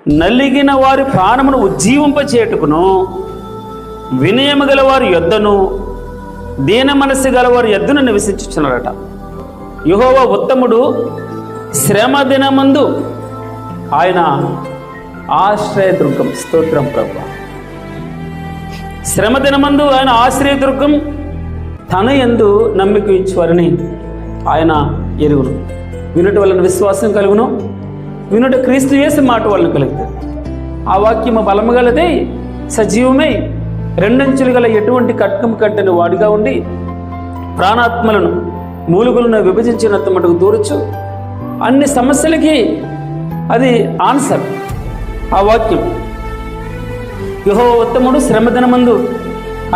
నలిగిన వారి ప్రాణమును ఉజ్జీవింపచేయుటకును, వినయము గల వారి యొద్దను, దీన మనస్సు గల వారి యొద్దను నివసించుచున్నాడట. యెహోవా ఉత్తముడు, శ్రమ దినమందు ఆయన ఆశ్రయదుర్గం. స్తోత్రం ప్రభువా. శ్రమ దినమందు ఆయన ఆశ్రయదుర్గం, తన యందు నమ్మిక ఇచ్చువారని ఆయన ఎరుగును. వినుట వలన విశ్వాసం కలుగును, వినుట క్రీస్తు యేసు మాట వలన కలుగుతుంది. ఆ వాక్యము బలము గలదే, సజీవమై రెండంచులు గల ఎటువంటి కట్కము కట్టని వాడిగా ఉండి ప్రాణాత్మలను మూలుగులను విభజించినంత మటుకు దూరచ్చు. అన్ని సమస్యలకి అది ఆన్సర్ ఆ వాక్యం. యెహోవా ఉత్తముడు, శ్రమదినమందు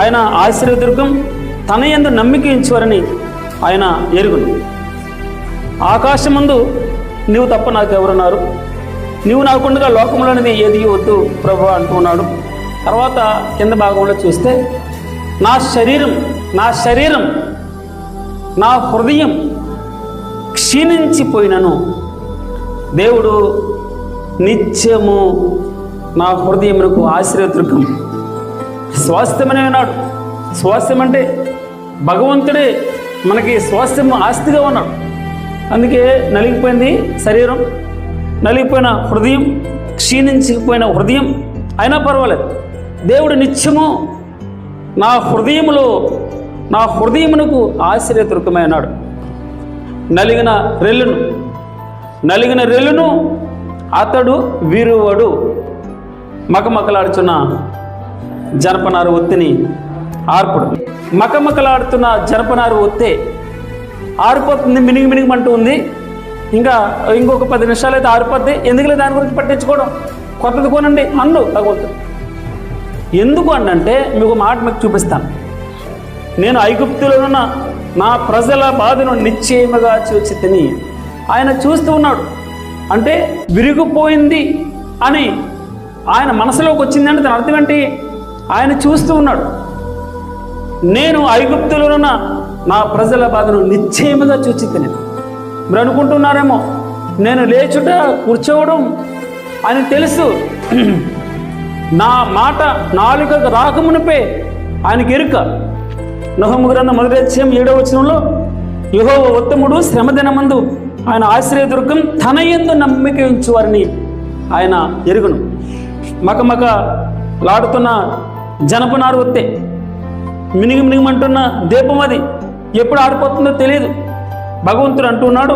ఆయన ఆశ్రయదుర్గం, తన యందు నమ్మిక ఉంచువారని ఆయన ఎరుగును. ఆకాశమందు నీవు తప్ప నాకెవరున్నారు, నీవు నాకుండగా లోకంలోనిది ఏది వద్దు ప్రభువా అంటున్నాడు. తర్వాత కింద భాగంలో చూస్తే నా శరీరం నా హృదయం క్షీణించిపోయినను దేవుడు నిత్యము నా హృదయమునకు ఆశ్రయదుర్గం, స్వాస్థ్యమని అన్నాడు. స్వాస్థ్యం అంటే భగవంతుడే మనకి స్వాస్థ్యం ఆస్తిగా ఉన్నాడు. అందుకే నలిగిపోయింది శరీరం, నలిగిపోయిన హృదయం, క్షీణించిపోయిన హృదయం అయినా పర్వాలేదు, దేవుడు నిత్యము నా హృదయమునకు ఆశ్రయదుర్గమై అన్నాడు. నలిగిన రెల్లును అతడు విరువడు. మకమకలాడుచున్న జనపనారు ఒత్తిని ఆర్పుడు. మకమకలాడుతున్న జనపనారు ఒత్తే ఆరిపోతుంది, మినిగిమంటూ ఉంది. ఇంకొక 10 నిమిషాలు అయితే ఆరిపోద్ది. ఎందుకులే దాని గురించి పట్టించుకోవడం, కొత్తది కొనండి అన్ను తగ్గుతుంది. ఎందుకు అంటే మీకు మాట మీకు చూపిస్తాను. నేను ఐగుప్తులో ఉన్న నా ప్రజల బాధను నిశ్చయముగా చూచి తిని, ఆయన చూస్తూ ఉన్నాడు. అంటే విరిగిపోయింది అని ఆయన మనసులోకి వచ్చిందంటే దాని అర్థం ఏంటి? ఆయన చూస్తూ ఉన్నాడు. నేను ఐగుప్తులో ఉన్న నా ప్రజల బాధను నిశ్చయముగా చూచి తిని. మీరు అనుకుంటున్నారేమో నేను లేచుట కూర్చోవడం అని తెలుసు. నా మాట నాలుకకు రాకమునిపే ఆయనకి ఎరుక. నహూము గ్రంథం 1:7 యెహోవా ఉత్తముడు, శ్రమదినమందు ఆయన ఆశ్రయదుర్గం, తన యందు నమ్మిక ఉంచువారిని ఆయన ఎరుగును. మకమక లాడుతున్న జనపనారు ఒత్తే, మినిగిమంటున్న దీపం అది ఎప్పుడు ఆరిపోతుందో తెలియదు. భగవంతుడు అంటున్నాడు,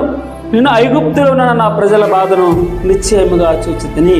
నిన్ను ఐగుప్తులో ఉన్న నా ప్రజల బాధను నిశ్చయముగా చూచి తిని.